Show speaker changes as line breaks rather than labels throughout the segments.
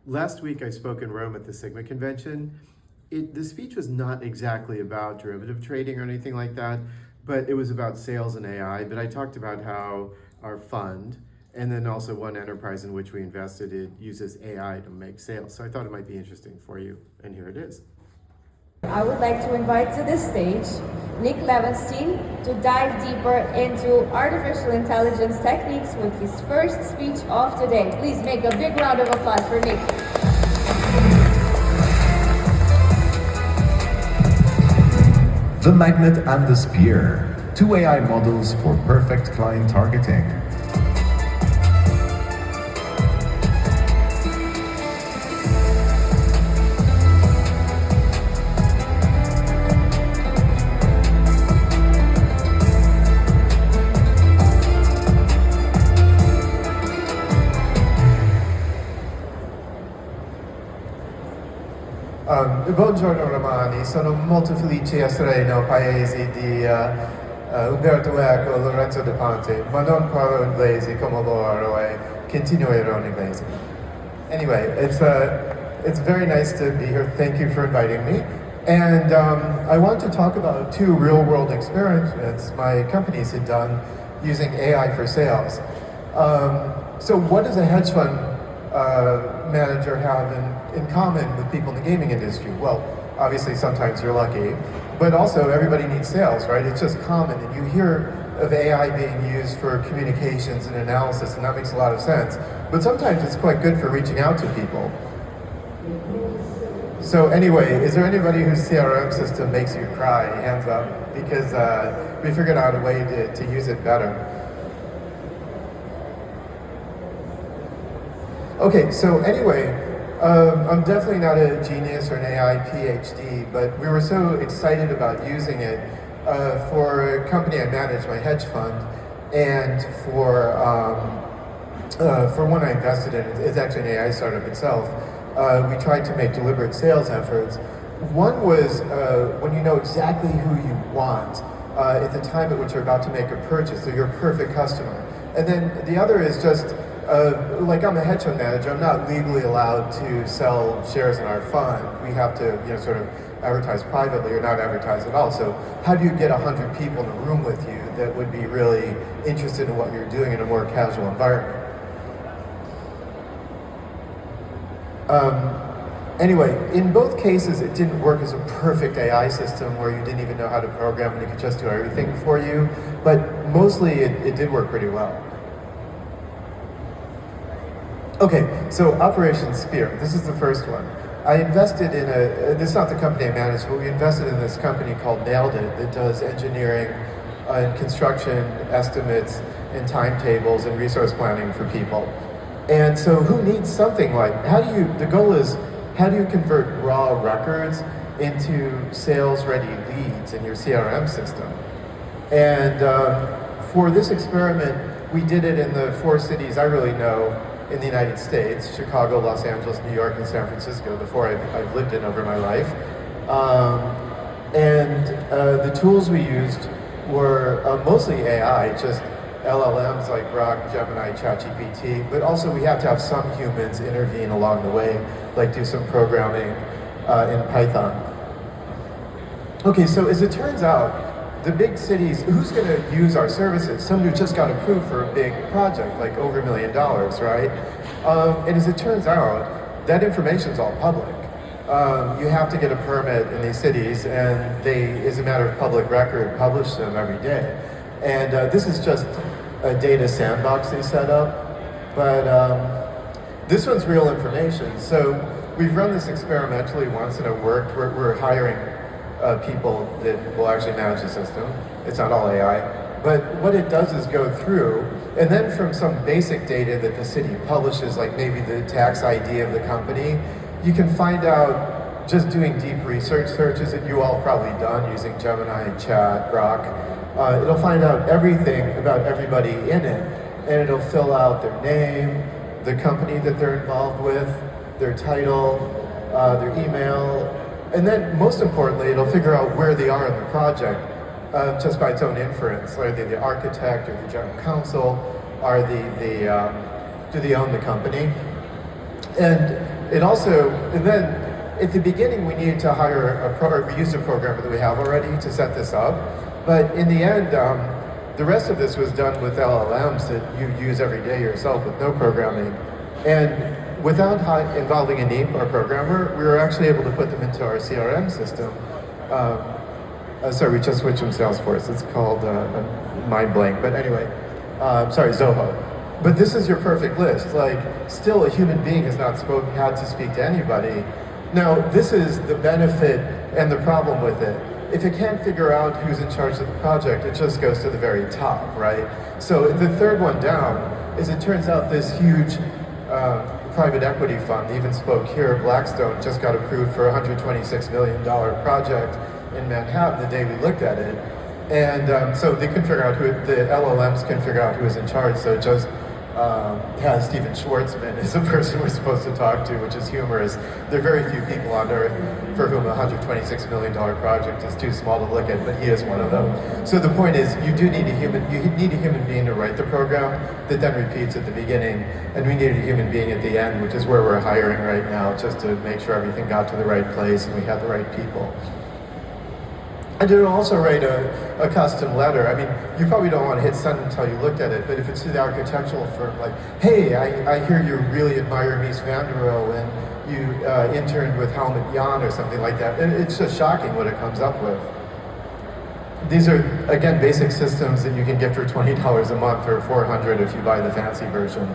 Last week I spoke in Rome at the SiGMA convention. The speech was not exactly about derivative trading or anything like that, but it was about sales and AI. But I talked about how our fund, and then also one enterprise in which we invested, it uses AI to make sales. So I thought it might be interesting for you, and here it is.
I would like to invite to the stage Nick Levenstein to dive deeper into artificial intelligence techniques with his first speech of the day. Please make a big round of applause for Nick.
The magnet and the spear, two AI models for perfect client targeting.
Buongiorno Romani, sono molto felice di essere nel paese di Umberto Eco, Lorenzo De Ponte, ma non parlo inglese come loro e continuerò in inglese. Anyway, it's very nice to be here. Thank you for inviting me. And I want to talk about two real-world experiments my companies had done using AI for sales. So what does a hedge fund manager have in common with people in the gaming industry? Well, obviously sometimes you're lucky, but also everybody needs sales, right? It's just common, and you hear of AI being used for communications and analysis, and that makes a lot of sense. But sometimes it's quite good for reaching out to people. So anyway, is there anybody whose CRM system makes you cry? Hands up, because we figured out a way to use it better. Okay, so anyway, I'm definitely not a genius or an AI PhD, but we were so excited about using it for a company I manage, my hedge fund, and for one I invested in. It's actually an AI startup itself. We tried to make deliberate sales efforts. One was when you know exactly who you want at the time at which you're about to make a purchase, so your perfect customer. And then the other is just like I'm a hedge fund manager, I'm not legally allowed to sell shares in our fund. We have to, sort of advertise privately or not advertise at all. So how do you get 100 people in a room with you that would be really interested in what you're doing in a more casual environment? Anyway, in both cases, it didn't work as a perfect AI system where you didn't even know how to program and it could just do everything for you. But mostly it did work pretty well. Okay, so Operation Spear, this is the first one. I invested in this is not the company I manage, but we invested in this company called Nailed It that does engineering and construction estimates and timetables and resource planning for people. And so who needs something like, the goal is, how do you convert raw records into sales-ready leads in your CRM system? And for this experiment, we did it in the 4 cities I really know in the United States: Chicago, Los Angeles, New York, and San Francisco, the 4 I've lived in over my life. The tools we used were mostly AI, just LLMs like Grok, Gemini, ChatGPT, but also we have to have some humans intervene along the way, like do some programming in Python. Okay, so as it turns out, the big cities, who's going to use our services? Someone who just got approved for a big project, like over $1 million, right? And as it turns out, that information's all public. You have to get a permit in these cities, and they, as a matter of public record, publish them every day. And this is just a data sandbox they set up, but this one's real information. So we've run this experimentally once, and it worked. We're hiring people that will actually manage the system. It's not all AI. But what it does is go through, and then from some basic data that the city publishes, like maybe the tax ID of the company, you can find out, just doing deep research searches that you all have probably done using Gemini, Chat, Grok, it'll find out everything about everybody in it, and it'll fill out their name, the company that they're involved with, their title, their email, and then most importantly, it'll figure out where they are in the project just by its own inference. Are they the architect or the general counsel? Do they own the company? And it also, and then at the beginning we needed to hire or we used a programmer that we have already to set this up. But in the end, the rest of this was done with LLMs that you use every day yourself with no programming. And without involving a NEEP or programmer, we were actually able to put them into our CRM system. Sorry, we just switched from Salesforce. It's called Mind Blank. But anyway, sorry, Zoho. But this is your perfect list. Like, still a human being has not had to speak to anybody. Now, this is the benefit and the problem with it. If it can't figure out who's in charge of the project, it just goes to the very top, right? So the third one down is it turns out this huge private equity fund, even spoke here, Blackstone, just got approved for a $126 million project in Manhattan the day we looked at it. And so they couldn't figure out who, the LLMs couldn't figure out who was in charge, so it just has Steven Schwartzman as the person we're supposed to talk to, which is humorous. There are very few people on Earth for whom a $126 million project is too small to look at, but he is one of them. So the point is, you need a human being to write the program that then repeats at the beginning, and we need a human being at the end, which is where we're hiring right now, just to make sure everything got to the right place and we had the right people. I did also write a custom letter. I mean, you probably don't want to hit send until you looked at it, but if it's to the architectural firm, like, hey, I hear you really admire Mies van der Rohe and you interned with Helmut Jahn or something like that, and it's just shocking what it comes up with. These are, again, basic systems that you can get for $20 a month or $400 if you buy the fancy version.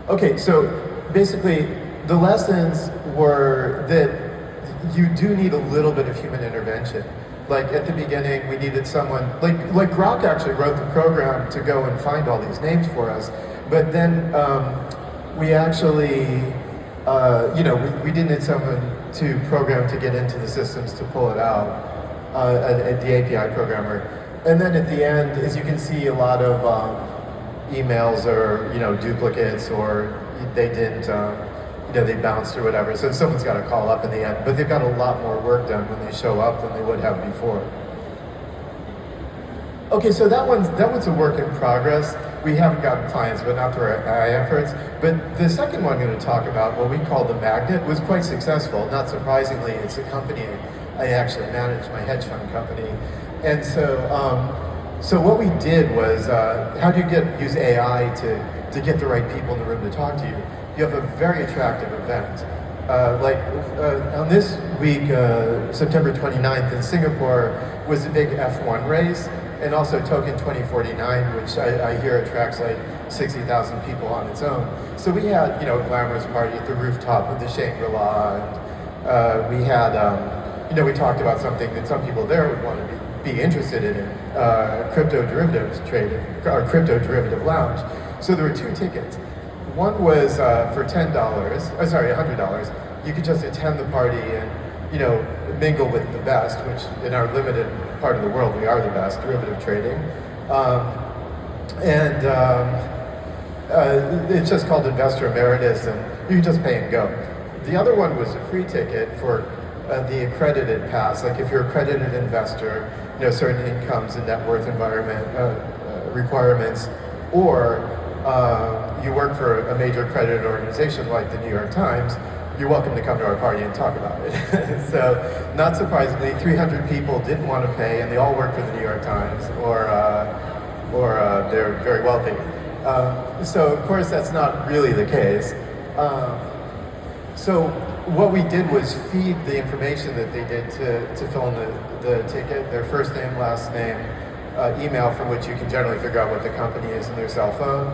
Okay, so basically, the lessons were that you do need a little bit of human intervention. Like at the beginning, we needed someone, like Grok actually wrote the program to go and find all these names for us, but then we actually, we did need someone to program to get into the systems to pull it out, the API programmer. And then at the end, as you can see, a lot of emails are, duplicates, or they didn't, they bounced or whatever. So someone's got to call up in the end, but they've got a lot more work done when they show up than they would have before. Okay, so that one's a work in progress. We haven't gotten clients, but not through our AI efforts. But the second one I'm going to talk about, what we call the Magnet, was quite successful. Not surprisingly, it's a company I actually manage, my hedge fund company. And so what we did was, how do you use AI to get the right people in the room to talk to you? You have a very attractive event. On this week, September 29th in Singapore, was a big F1 race, and also Token 2049, which I hear attracts like 60,000 people on its own. So we had, a glamorous party at the rooftop of the Shangri-La, and we had, we talked about something that some people there would want to be interested in, crypto derivatives trading, or crypto derivative lounge. So there were two tickets. One was for $100. You could just attend the party and, mingle with the best, which in our limited part of the world, we are the best, derivative trading. It's just called Investor Emeritus, and you can just pay and go. The other one was a free ticket for the accredited pass. Like if you're an accredited investor, certain incomes and net worth environment requirements, or you work for a major accredited organization like the New York Times, you're welcome to come to our party and talk about it. So, not surprisingly, 300 people didn't want to pay, and they all work for the New York Times, or they're very wealthy. So, of course, that's not really the case. So, what we did was feed the information that they did to fill in the ticket, their first name, last name, email, from which you can generally figure out what the company is in their cell phone.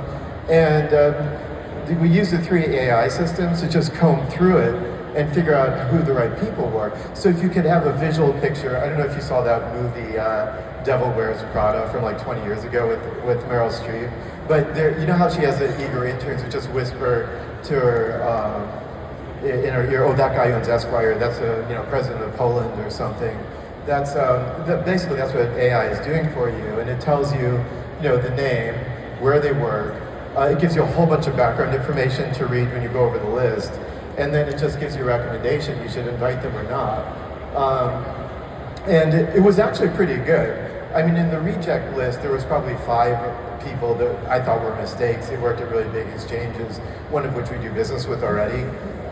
And we used the 3 AI systems to just comb through it and figure out who the right people were. So if you could have a visual picture, I don't know if you saw that movie, Devil Wears Prada, from like 20 years ago with Meryl Streep. But there, you know how she has the eager interns who just whisper to her in her ear, oh, that guy owns Esquire, that's a president of Poland or something. That's basically that's what AI is doing for you, and it tells you, the name, where they work. It gives you a whole bunch of background information to read when you go over the list, and then it just gives you a recommendation. You should invite them or not. And it was actually pretty good. I mean, in the reject list, there was probably 5 people that I thought were mistakes. They worked at really big exchanges, one of which we do business with already.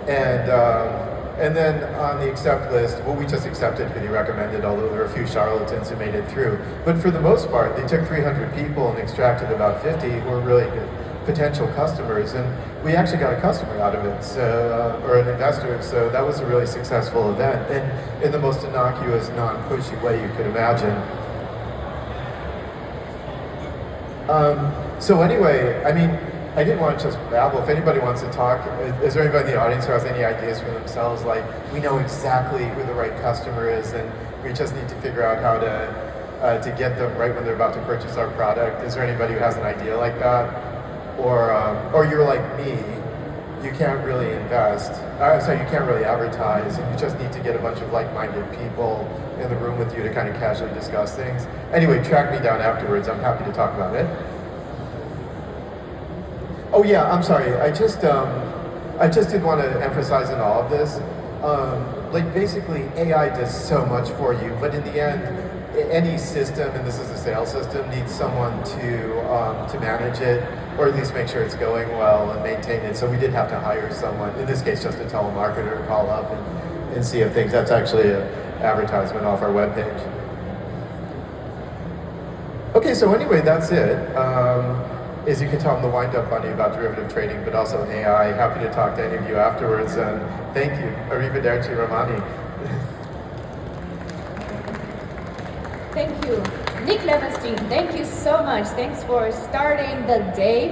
And then on the accept list, well, we just accepted because he recommended, although there were a few charlatans who made it through. But for the most part, they took 300 people and extracted about 50 who were really good potential customers, and we actually got a customer out of it, so or an investor. So that was a really successful event, and in the most innocuous, non-pushy way you could imagine. So anyway, I mean, I didn't want to just babble. If anybody wants to talk, is there anybody in the audience who has any ideas for themselves? Like, we know exactly who the right customer is, and we just need to figure out how to get them right when they're about to purchase our product. Is there anybody who has an idea like that? Or you're like me, you can't really invest. You can't really advertise, and you just need to get a bunch of like-minded people in the room with you to kind of casually discuss things. Anyway, track me down afterwards. I'm happy to talk about it. Oh yeah, I'm sorry. I just did want to emphasize in all of this, like basically AI does so much for you, but in the end, any system, and this is a sales system, needs someone to manage it, or at least make sure it's going well and maintain it. So we did have to hire someone, in this case just a telemarketer, to call up and see if things, that's actually an advertisement off our webpage. Okay, so anyway, that's it. As you can tell, I'm the wind-up bunny about derivative trading, but also AI. Happy to talk to any of you afterwards, and thank you. Arrivederci Romani.
Thank you. Nick Levenstein, thank you so much. Thanks for starting the day.